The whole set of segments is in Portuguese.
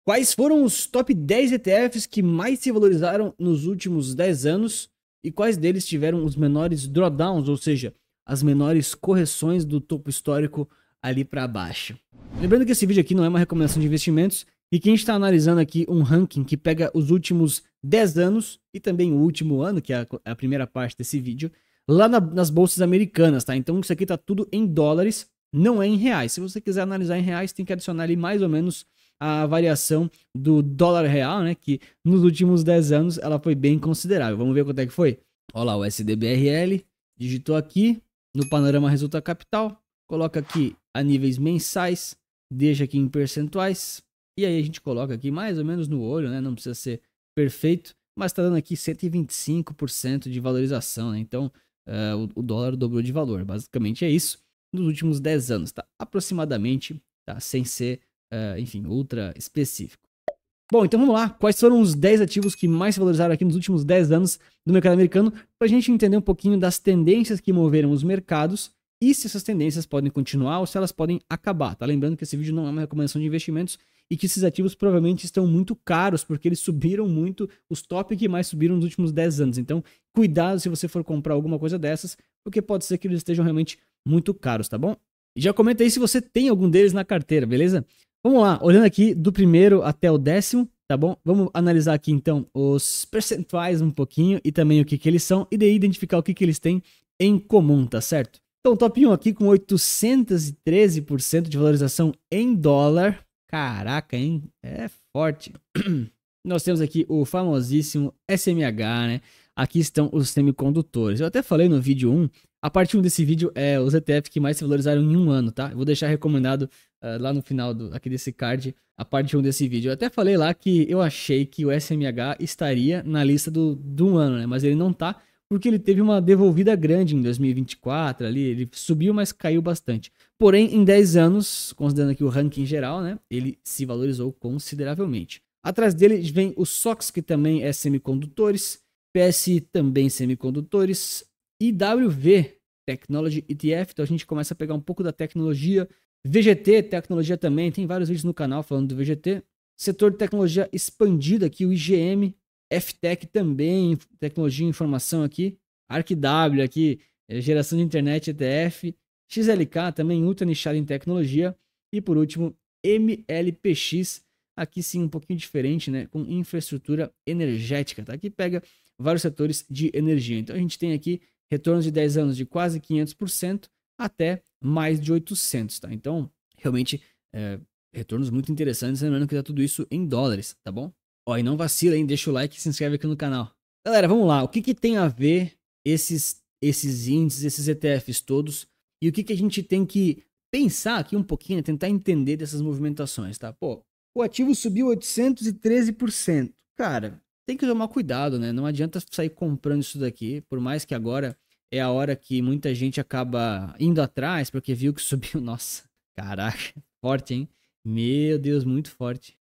Quais foram os top 10 ETFs que mais se valorizaram nos últimos 10 anos e quais deles tiveram os menores drawdowns, ou seja, as menores correções do topo histórico ali para baixo? Lembrando que esse vídeo aqui não é uma recomendação de investimentos e que a gente está analisando aqui um ranking que pega os últimos 10 anos e também o último ano, que é a primeira parte desse vídeo, lá nas bolsas americanas, tá? Então isso aqui tá tudo em dólares, não é em reais. Se você quiser analisar em reais, tem que adicionar ali mais ou menos a variação do dólar real, né? Que nos últimos 10 anos ela foi bem considerável. Vamos ver quanto é que foi? Olha lá, o SDBRL, digitou aqui no panorama resulta capital, coloca aqui a níveis mensais, deixa aqui em percentuais, e aí a gente coloca aqui mais ou menos no olho, né? Não precisa ser perfeito, mas está dando aqui 125% de valorização, né? Então o dólar dobrou de valor, basicamente é isso, nos últimos 10 anos, tá? Aproximadamente, tá? Sem ser, enfim, ultra específico. Bom, então vamos lá, quais foram os 10 ativos que mais se valorizaram aqui nos últimos 10 anos do mercado americano, para a gente entender um pouquinho das tendências que moveram os mercados e se essas tendências podem continuar ou se elas podem acabar, tá? Lembrando que esse vídeo não é uma recomendação de investimentos e que esses ativos provavelmente estão muito caros, porque eles subiram muito, os top que mais subiram nos últimos 10 anos. Então, cuidado se você for comprar alguma coisa dessas, porque pode ser que eles estejam realmente muito caros, tá bom? E já comenta aí se você tem algum deles na carteira, beleza? Vamos lá, olhando aqui do primeiro até o 10º, tá bom? Vamos analisar aqui então os percentuais um pouquinho e também o que eles são e daí identificar o que eles têm em comum, tá certo? Então, top 1 aqui com 813% de valorização em dólar. Caraca, hein? É forte. Nós temos aqui o famosíssimo SMH, né? Aqui estão os semicondutores. Eu até falei no vídeo 1, a parte 1 desse vídeo é os ETFs que mais se valorizaram em um ano, tá? Eu vou deixar recomendado lá no final aqui desse card, a parte 1 desse vídeo. Eu até falei lá que eu achei que o SMH estaria na lista do ano, né? Mas ele não tá, porque ele teve uma devolvida grande em 2024, ali, ele subiu, mas caiu bastante. Porém, em 10 anos, considerando aqui o ranking geral, né, ele se valorizou consideravelmente. Atrás dele vem o SOX, que também é semicondutores, PSI também semicondutores, IWV, Technology ETF, então a gente começa a pegar um pouco da tecnologia, VGT, tecnologia também, tem vários vídeos no canal falando do VGT, setor de tecnologia expandido aqui, o IGM, FTech também, tecnologia e informação aqui, ArcW aqui, geração de internet ETF, XLK também ultra nichado em tecnologia e por último MLPX, aqui sim um pouquinho diferente, né, com infraestrutura energética, tá? Aqui pega vários setores de energia, então a gente tem aqui retornos de 10 anos de quase 500% até mais de 800, tá? Então realmente retornos muito interessantes, lembrando que tá tudo isso em dólares, tá bom? Ó, e não vacila, hein? Deixa o like e se inscreve aqui no canal. Galera, vamos lá. O que tem a ver esses índices, esses ETFs todos? E o que a gente tem que pensar aqui um pouquinho, tentar entender dessas movimentações, tá? Pô, o ativo subiu 813%. Cara, tem que tomar cuidado, né? Não adianta sair comprando isso daqui, por mais que agora é a hora que muita gente acaba indo atrás, porque viu que subiu. Nossa, caraca, forte, hein? Meu Deus, muito forte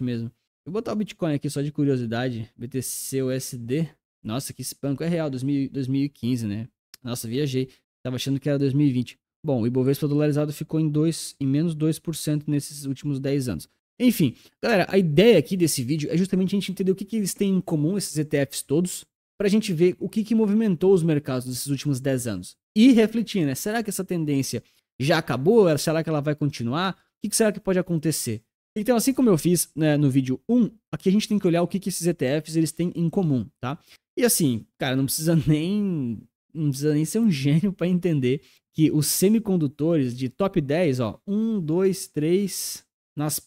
mesmo. Vou botar o Bitcoin aqui só de curiosidade. BTC-USD. Nossa, que espanco. É real, 2015, né? Nossa, viajei. Tava achando que era 2020. Bom, o Ibovespa dolarizado ficou em menos 2% nesses últimos 10 anos. Enfim, galera, a ideia aqui desse vídeo é justamente a gente entender o que eles têm em comum, esses ETFs todos, pra gente ver o que movimentou os mercados nesses últimos 10 anos. E refletir, né? Será que essa tendência já acabou? Será que ela vai continuar? O que será que pode acontecer? Então, assim como eu fiz, né, no vídeo 1, aqui a gente tem que olhar o que esses ETFs eles têm em comum, tá? E assim, cara, não precisa nem ser um gênio para entender que os semicondutores de top 10, ó, 1, 2, 3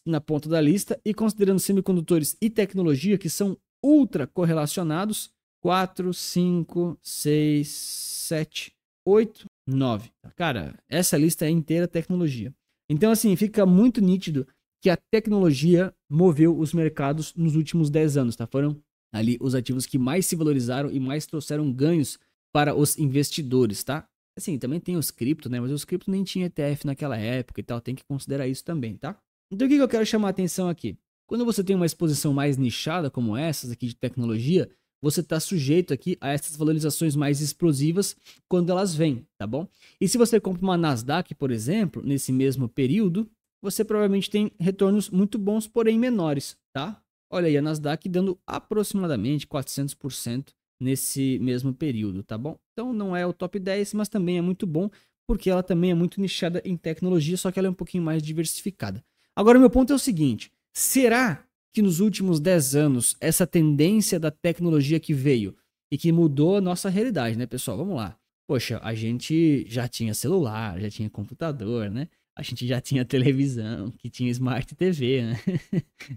na ponta da lista, e considerando semicondutores e tecnologia que são ultra correlacionados, 4, 5, 6, 7, 8, 9. Cara, essa lista é inteira tecnologia. Então, assim, fica muito nítido que a tecnologia moveu os mercados nos últimos 10 anos, tá? Foram ali os ativos que mais se valorizaram e mais trouxeram ganhos para os investidores, tá? Assim, também tem os cripto, né? Mas os cripto nem tinha ETF naquela época e tal, tem que considerar isso também, tá? Então o que eu quero chamar a atenção aqui? Quando você tem uma exposição mais nichada como essas aqui de tecnologia, você está sujeito aqui a essas valorizações mais explosivas quando elas vêm, tá bom? E se você compra uma Nasdaq, por exemplo, nesse mesmo período, você provavelmente tem retornos muito bons, porém menores, tá? Olha aí a Nasdaq dando aproximadamente 400% nesse mesmo período, tá bom? Então não é o top 10, mas também é muito bom, porque ela também é muito nichada em tecnologia, só que ela é um pouquinho mais diversificada. Agora, meu ponto é o seguinte, será que nos últimos 10 anos, essa tendência da tecnologia que veio e que mudou a nossa realidade, né, pessoal? Vamos lá. Poxa, a gente já tinha celular, já tinha computador, né? A gente já tinha televisão, que tinha Smart TV, né?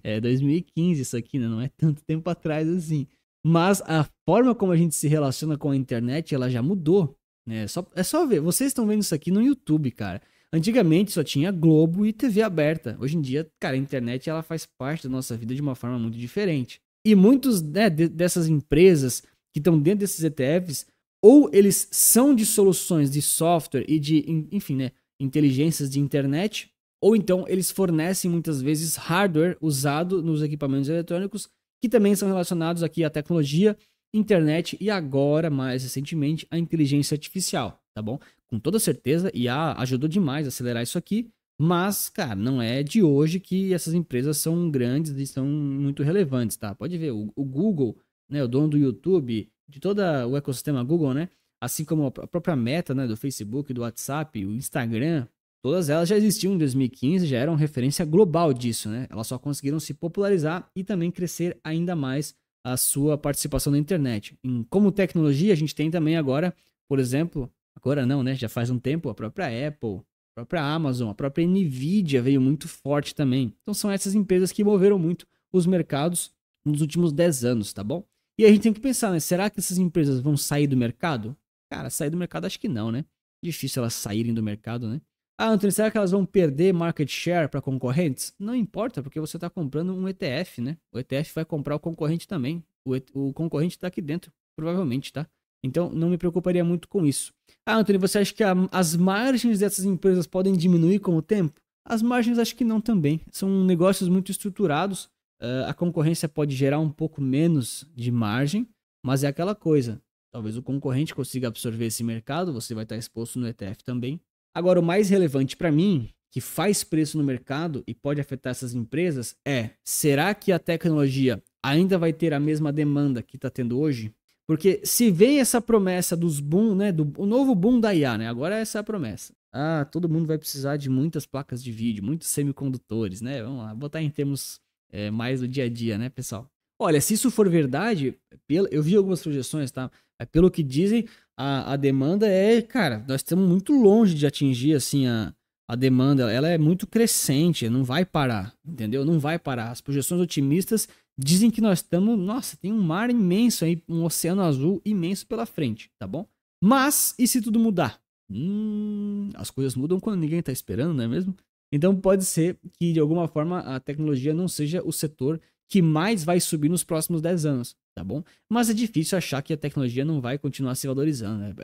É 2015 isso aqui, né? Não é tanto tempo atrás assim. Mas a forma como a gente se relaciona com a internet, ela já mudou, né? É só ver. Vocês estão vendo isso aqui no YouTube, cara. Antigamente só tinha Globo e TV aberta. Hoje em dia, cara, a internet ela faz parte da nossa vida de uma forma muito diferente. E muitos, né, dessas empresas que estão dentro desses ETFs, ou eles são de soluções de software e de, enfim, né, inteligências de internet, ou então eles fornecem muitas vezes hardware usado nos equipamentos eletrônicos que também são relacionados aqui à tecnologia, internet e agora, mais recentemente, a inteligência artificial, tá bom? Com toda certeza, IA ajudou demais a acelerar isso aqui, mas, cara, não é de hoje que essas empresas são grandes e são muito relevantes, tá? Pode ver, o Google, né, o dono do YouTube, de todo o ecossistema Google, né? Assim como a própria Meta, né, do Facebook, do WhatsApp, o Instagram, todas elas já existiam em 2015, já eram referência global disso, né? Elas só conseguiram se popularizar e também crescer ainda mais a sua participação na internet. Como tecnologia, a gente tem também agora, por exemplo, agora não, né? Já faz um tempo, a própria Apple, a própria Amazon, a própria Nvidia veio muito forte também. Então são essas empresas que moveram muito os mercados nos últimos 10 anos, tá bom? E a gente tem que pensar, né? Será que essas empresas vão sair do mercado? Cara, sair do mercado acho que não, né? Difícil elas saírem do mercado, né? Ah, Antônio, será que elas vão perder market share para concorrentes? Não importa, porque você está comprando um ETF, né? O ETF vai comprar o concorrente também. O concorrente está aqui dentro, provavelmente, tá? Então, não me preocuparia muito com isso. Ah, Antônio, você acha que as margens dessas empresas podem diminuir com o tempo? As margens acho que não também. São negócios muito estruturados. A concorrência pode gerar um pouco menos de margem, mas é aquela coisa. Talvez o concorrente consiga absorver esse mercado, você vai estar exposto no ETF também. Agora, o mais relevante para mim, que faz preço no mercado e pode afetar essas empresas, será que a tecnologia ainda vai ter a mesma demanda que está tendo hoje? Porque se vem essa promessa dos boom, né, o novo boom da IA, né? Agora essa é a promessa. Ah, todo mundo vai precisar de muitas placas de vídeo, muitos semicondutores, né? Vamos lá, botar em termos mais do dia a dia, né, pessoal? Olha, se isso for verdade, eu vi algumas projeções, tá? Pelo que dizem, a demanda cara, nós estamos muito longe de atingir, assim, a demanda. Ela é muito crescente, não vai parar, entendeu? Não vai parar. As projeções otimistas dizem que nós estamos, nossa, tem um mar imenso aí, um oceano azul imenso pela frente, tá bom? Mas, e se tudo mudar? As coisas mudam quando ninguém tá esperando, não é mesmo? Então pode ser que, de alguma forma, a tecnologia não seja o setor que mais vai subir nos próximos 10 anos, tá bom? Mas é difícil achar que a tecnologia não vai continuar se valorizando, né?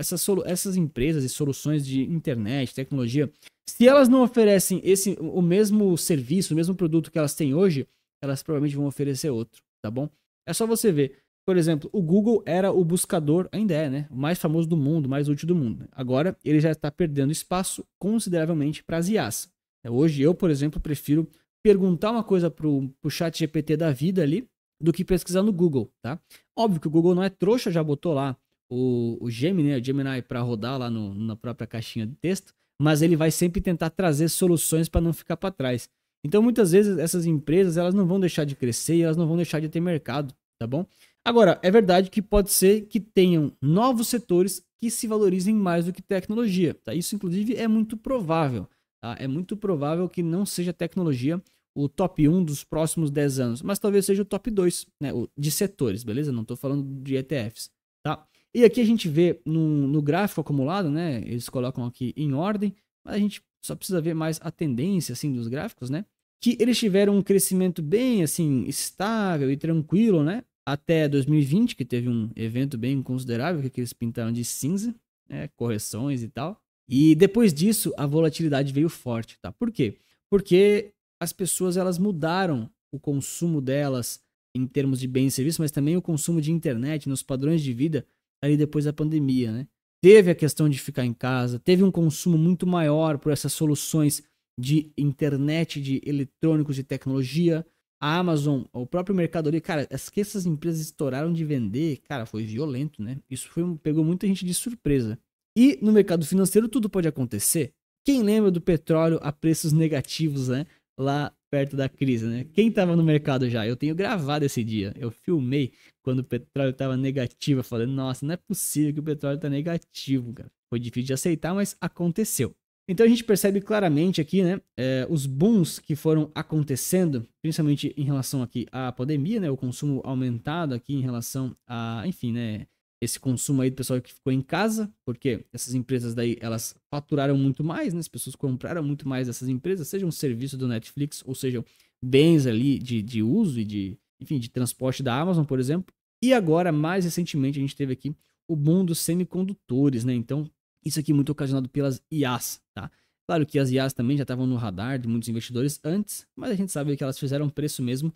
Essas empresas e soluções de internet, tecnologia, se elas não oferecem o mesmo serviço, o mesmo produto que elas têm hoje, elas provavelmente vão oferecer outro, tá bom? É só você ver. Por exemplo, o Google era o buscador, ainda é, né? O mais famoso do mundo, o mais útil do mundo. Agora, ele já está perdendo espaço consideravelmente para as IAs. Hoje, eu, por exemplo, prefiro perguntar uma coisa pro chat GPT da vida ali, do que pesquisar no Google, tá? Óbvio que o Google não é trouxa, já botou lá o Gemini, né, o Gemini para rodar lá na própria caixinha de texto, mas ele vai sempre tentar trazer soluções para não ficar para trás. Então, muitas vezes, essas empresas, elas não vão deixar de crescer e elas não vão deixar de ter mercado, tá bom? Agora, é verdade que pode ser que tenham novos setores que se valorizem mais do que tecnologia, tá? Isso, inclusive, é muito provável, tá? É muito provável que não seja tecnologia o top 1 dos próximos 10 anos, mas talvez seja o top 2, né, de setores, beleza? Não estou falando de ETFs, tá? E aqui a gente vê no gráfico acumulado, né, eles colocam aqui em ordem, mas a gente só precisa ver mais a tendência, assim, dos gráficos, né? Que eles tiveram um crescimento bem, assim, estável e tranquilo, né? Até 2020, que teve um evento bem considerável, que eles pintaram de cinza, né, correções e tal. E depois disso, a volatilidade veio forte, tá? Por quê? Porque as pessoas elas mudaram o consumo delas em termos de bens e serviços, mas também o consumo de internet nos padrões de vida ali depois da pandemia, né? Teve a questão de ficar em casa, teve um consumo muito maior por essas soluções de internet, de eletrônicos, de tecnologia. A Amazon, o próprio Mercado Livre, cara, que essas empresas estouraram de vender, cara, foi violento, né? Isso pegou muita gente de surpresa. E no mercado financeiro tudo pode acontecer. Quem lembra do petróleo a preços negativos, né? Lá perto da crise, né? Quem tava no mercado já? Eu tenho gravado esse dia. Eu filmei quando o petróleo tava negativo. Eu falei, nossa, não é possível que o petróleo tá negativo, cara. Foi difícil de aceitar, mas aconteceu. Então a gente percebe claramente aqui, né, os booms que foram acontecendo, principalmente em relação aqui à pandemia, né, o consumo aumentado aqui em relação a, enfim, né, esse consumo aí do pessoal que ficou em casa, porque essas empresas daí, elas faturaram muito mais, né, as pessoas compraram muito mais dessas empresas, seja um serviço do Netflix, ou sejam bens ali de uso e de, enfim, de transporte da Amazon, por exemplo. E agora, mais recentemente, a gente teve aqui o boom dos semicondutores, né, então isso aqui muito ocasionado pelas IAs, tá? Claro que as IAs também já estavam no radar de muitos investidores antes, mas a gente sabe que elas fizeram preço mesmo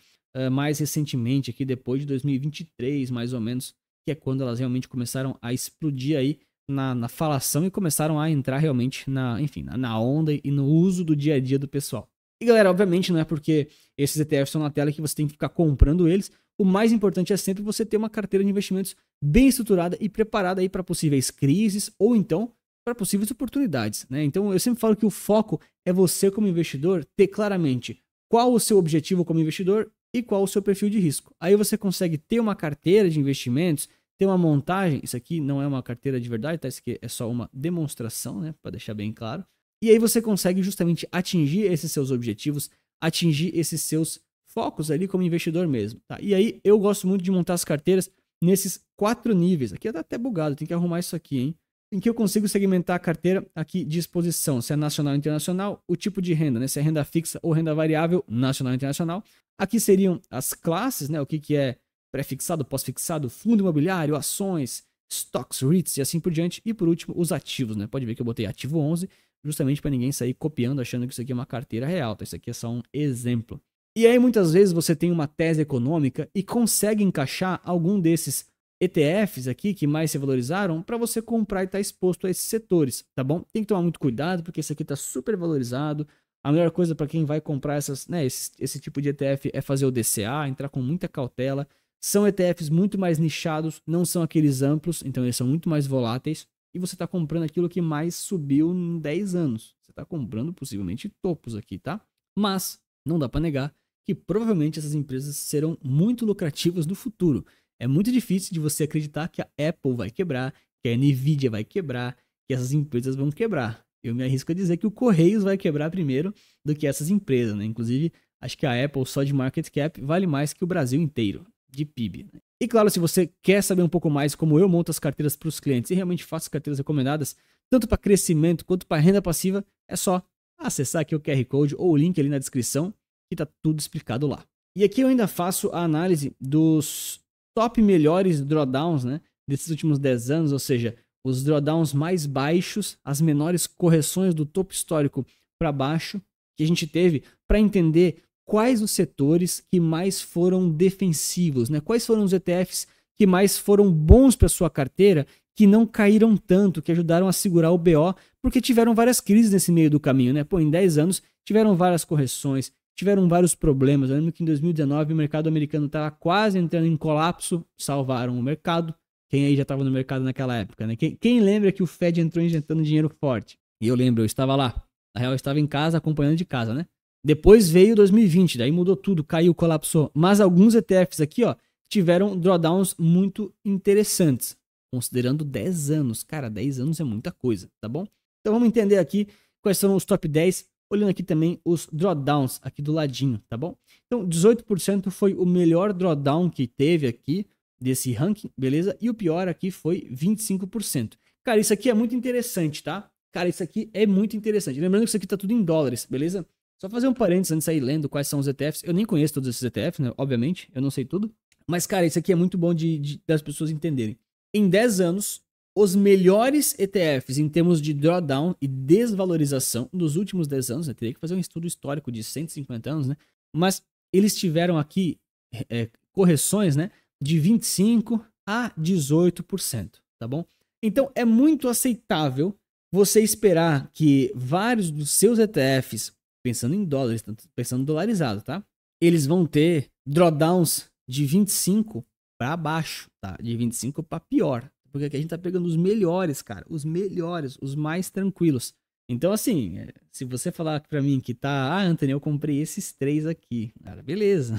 mais recentemente, aqui depois de 2023, mais ou menos, que é quando elas realmente começaram a explodir aí na falação e começaram a entrar realmente enfim, na onda e no uso do dia a dia do pessoal. E galera, obviamente não é porque esses ETFs estão na tela que você tem que ficar comprando eles. O mais importante é sempre você ter uma carteira de investimentos bem estruturada e preparada aí para possíveis crises ou então para possíveis oportunidades, né? Então eu sempre falo que o foco é você como investidor ter claramente qual o seu objetivo como investidor e qual o seu perfil de risco. Aí você consegue ter uma carteira de investimentos, ter uma montagem. Isso aqui não é uma carteira de verdade, tá? Isso aqui é só uma demonstração, né? Para deixar bem claro. E aí você consegue justamente atingir esses seus objetivos, atingir esses seus focos ali como investidor mesmo, tá? E aí eu gosto muito de montar as carteiras nesses 4 níveis. Aqui tá até bugado, tem que arrumar isso aqui, hein? Em que eu consigo segmentar a carteira aqui de exposição, se é nacional ou internacional, o tipo de renda, né? Se é renda fixa ou renda variável, nacional ou internacional. Aqui seriam as classes, né? O que é pré-fixado, pós-fixado, fundo imobiliário, ações, stocks, REITs e assim por diante. E por último, os ativos, né? Pode ver que eu botei ativo 11, justamente para ninguém sair copiando, achando que isso aqui é uma carteira real, tá? Isso aqui é só um exemplo. E aí muitas vezes você tem uma tese econômica e consegue encaixar algum desses ETFs aqui que mais se valorizaram para você comprar e estar exposto a esses setores, tá bom? Tem que tomar muito cuidado porque esse aqui está super valorizado. A melhor coisa para quem vai comprar esse tipo de ETF é fazer o DCA, entrar com muita cautela. São ETFs muito mais nichados, não são aqueles amplos, então eles são muito mais voláteis. E você está comprando aquilo que mais subiu em 10 anos. Você está comprando possivelmente topos aqui, tá? Mas não dá para negar que provavelmente essas empresas serão muito lucrativas no futuro. É muito difícil de você acreditar que a Apple vai quebrar, que a Nvidia vai quebrar, que essas empresas vão quebrar. Eu me arrisco a dizer que o Correios vai quebrar primeiro do que essas empresas, né? Inclusive, acho que a Apple só de market cap vale mais que o Brasil inteiro de PIB, né? E claro, se você quer saber um pouco mais como eu monto as carteiras para os clientes e realmente faço carteiras recomendadas, tanto para crescimento quanto para renda passiva, é só acessar aqui o QR Code ou o link ali na descrição que tá tudo explicado lá. E aqui eu ainda faço a análise dos top melhores drawdowns, né, desses últimos 10 anos, ou seja, os drawdowns mais baixos, as menores correções do topo histórico para baixo que a gente teve para entender quais os setores que mais foram defensivos, né? Quais foram os ETFs que mais foram bons para sua carteira, que não caíram tanto, que ajudaram a segurar o BO, porque tiveram várias crises nesse meio do caminho, né? Pô, em 10 anos tiveram várias correções, tiveram vários problemas. Eu lembro que em 2019 o mercado americano estava quase entrando em colapso, salvaram o mercado. Quem aí já estava no mercado naquela época, né? Quem lembra que o Fed entrou injetando dinheiro forte? E eu lembro, eu estava lá. Na real, eu estava em casa, acompanhando de casa, né? Depois veio 2020, daí mudou tudo, caiu, colapsou. Mas alguns ETFs aqui, ó, tiveram drawdowns muito interessantes, considerando 10 anos. Cara, 10 anos é muita coisa, tá bom? Então vamos entender aqui quais são os top 10, olhando aqui também os drawdowns aqui do ladinho, tá bom? Então 18% foi o melhor drawdown que teve aqui desse ranking, beleza? E o pior aqui foi 25%. Cara, isso aqui é muito interessante, tá? Cara, isso aqui é muito interessante. Lembrando que isso aqui tá tudo em dólares, beleza? Só fazer um parênteses antes de sair lendo quais são os ETFs. Eu nem conheço todos esses ETFs, né? Obviamente, eu não sei tudo. Mas, cara, isso aqui é muito bom das pessoas entenderem. Em 10 anos, os melhores ETFs em termos de drawdown e desvalorização dos últimos 10 anos, eu teria que fazer um estudo histórico de 150 anos, né? Mas eles tiveram aqui correções, né? De 25% a 18%, tá bom? Então, é muito aceitável você esperar que vários dos seus ETFs pensando em dólares, pensando dolarizado, tá? Eles vão ter drawdowns de 25 para baixo, tá? De 25 para pior. Porque aqui a gente tá pegando os melhores, cara. Os melhores, os mais tranquilos. Então, assim, se você falar pra mim que tá... Ah, Anthony, eu comprei esses 3 aqui. Cara, beleza.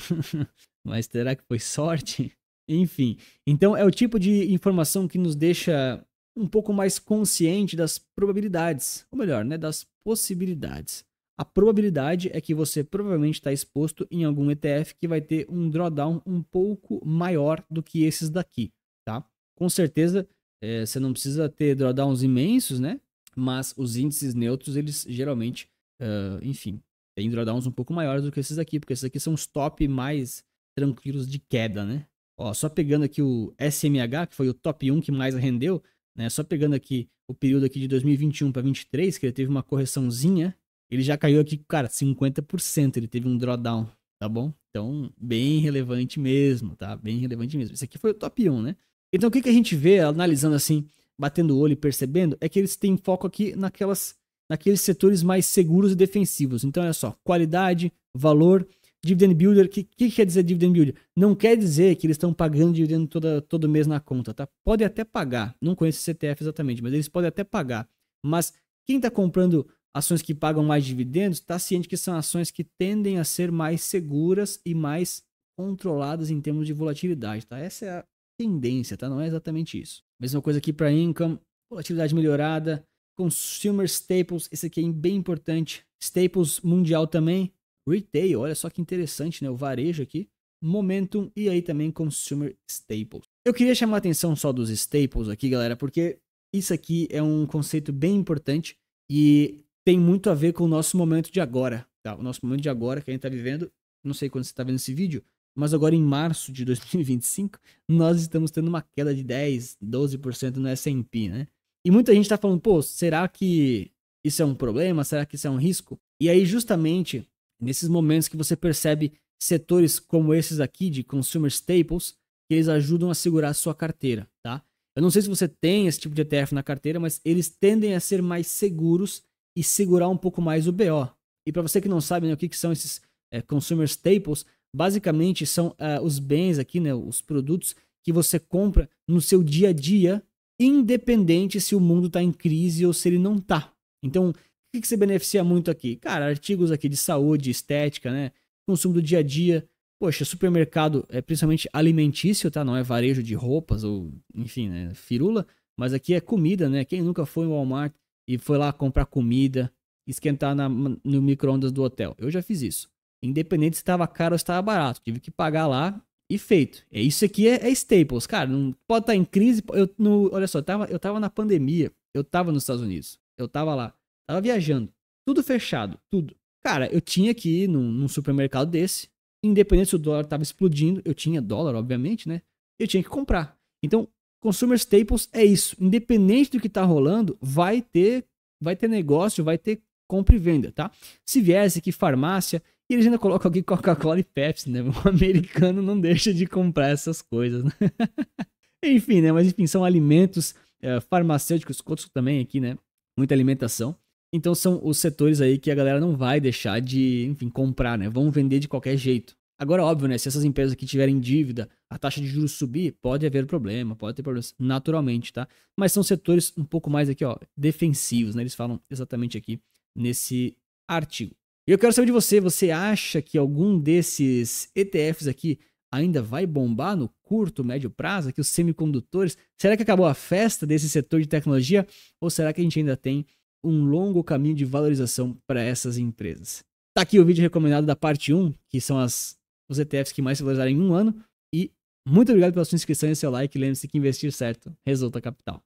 Mas será que foi sorte? Enfim. Então, é o tipo de informação que nos deixa um pouco mais consciente das probabilidades. Ou melhor, né? Das possibilidades. A probabilidade é que você provavelmente está exposto em algum ETF que vai ter um drawdown um pouco maior do que esses daqui, tá? Com certeza, você não precisa ter drawdowns imensos, né? Mas os índices neutros, eles geralmente, enfim, têm drawdowns um pouco maiores do que esses aqui, porque esses aqui são os top mais tranquilos de queda, né? Ó, só pegando aqui o SMH, que foi o top 1 que mais rendeu, né? Só pegando aqui o período aqui de 2021 para 2023, que ele teve uma correçãozinha, ele já caiu aqui, cara, 50%, ele teve um drawdown, tá bom? Então, bem relevante mesmo, tá? Bem relevante mesmo. Esse aqui foi o top 1, né? Então, o que a gente vê, analisando assim, batendo o olho e percebendo, é que eles têm foco aqui naqueles setores mais seguros e defensivos. Então, olha só, qualidade, valor, dividend builder. O que quer dizer dividend builder? Não quer dizer que eles estão pagando dividendo todo mês na conta, tá? Pode até pagar, não conheço esse CTF exatamente, mas eles podem até pagar. Mas quem está comprando ações que pagam mais dividendos está ciente que são ações que tendem a ser mais seguras e mais controladas em termos de volatilidade, tá? Essa é a tendência, tá? Não é exatamente isso. Mesma coisa aqui para income, volatilidade melhorada, consumer staples, esse aqui é bem importante, staples mundial também, retail, olha só que interessante, né? O varejo aqui, momentum e aí também consumer staples. Eu queria chamar a atenção só dos staples aqui, galera, porque isso aqui é um conceito bem importante e tem muito a ver com o nosso momento de agora, tá? O nosso momento de agora que a gente tá vivendo, não sei quando você tá vendo esse vídeo, mas agora em março de 2025, nós estamos tendo uma queda de 10, 12% no S&P, né? E muita gente tá falando, pô, será que isso é um problema? Será que isso é um risco? E aí, justamente, nesses momentos que você percebe setores como esses aqui, de consumer staples, que eles ajudam a segurar a sua carteira, tá? Eu não sei se você tem esse tipo de ETF na carteira, mas eles tendem a ser mais seguros e segurar um pouco mais o BO. E para você que não sabe, né, o que são esses consumer staples, basicamente são os bens aqui, né, os produtos que você compra no seu dia a dia, independente se o mundo está em crise ou se ele não está. Então, o que você beneficia muito aqui? Cara, artigos aqui de saúde, estética, né, consumo do dia a dia. Poxa, supermercado é principalmente alimentício, tá? Não é varejo de roupas ou, enfim, né, firula, mas aqui é comida, né? Quem nunca foi no Walmart e foi lá comprar comida, esquentar no micro-ondas do hotel? Eu já fiz isso. Independente se estava caro ou se estava barato. Tive que pagar lá e feito. Isso aqui é staples. Cara, não pode estar em crise. Olha só, eu tava na pandemia. Eu tava nos Estados Unidos. Eu tava lá. Tava viajando. Tudo fechado. Tudo. Cara, eu tinha que ir num supermercado desse. Independente se o dólar tava explodindo. Eu tinha dólar, obviamente, né? Eu tinha que comprar. Então, consumer staples é isso. Independente do que tá rolando, vai ter negócio, vai ter compra e venda, tá? Se viesse aqui farmácia, e eles ainda colocam aqui Coca-Cola e Pepsi, né? O americano não deixa de comprar essas coisas, né? Enfim, né? Mas enfim, são alimentos farmacêuticos, outros também aqui, né? Muita alimentação. Então são os setores aí que a galera não vai deixar de, enfim, comprar, né? Vão vender de qualquer jeito. Agora, óbvio, né? Se essas empresas aqui tiverem dívida, a taxa de juros subir, pode haver problema, pode ter problemas naturalmente, tá? Mas são setores um pouco mais aqui, ó, defensivos, né? Eles falam exatamente aqui nesse artigo. E eu quero saber de você, você acha que algum desses ETFs aqui ainda vai bombar no curto, médio prazo, aqui os semicondutores? Será que acabou a festa desse setor de tecnologia? Ou será que a gente ainda tem um longo caminho de valorização para essas empresas? Tá aqui o vídeo recomendado da parte 1, que são os ETFs que mais se valorizaram em um ano. E muito obrigado pela sua inscrição e seu like. Lembre-se que investir certo resulta capital.